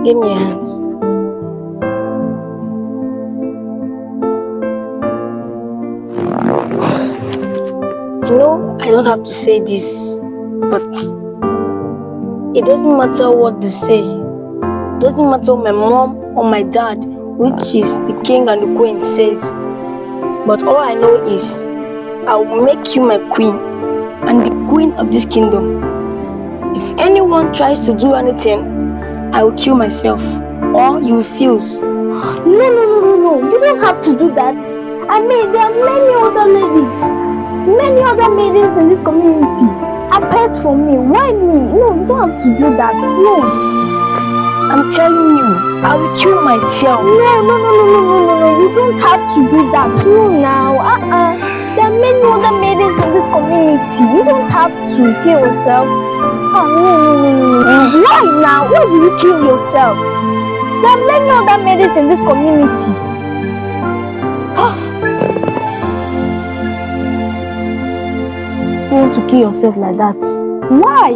Give me your hand. I know I don't have to say this, but it doesn't matter what they say. It doesn't matter what my mom or my dad, which is the king and the queen, says. But all I know is I will make you my queen and the queen of this kingdom. If anyone tries to do anything, I will kill myself or you refuse. No. You don't have to do that. I mean, there are many other ladies, many other maidens in this community apart from me. Why me? No, you don't have to do that. No. I'm telling you, I will kill myself. No. You don't have to do that. No, now. There are many other maidens in this community. You don't have to kill yourself. No. Why now? Why will you kill yourself? There are many other maidens in this community. You want to kill yourself like that? Why?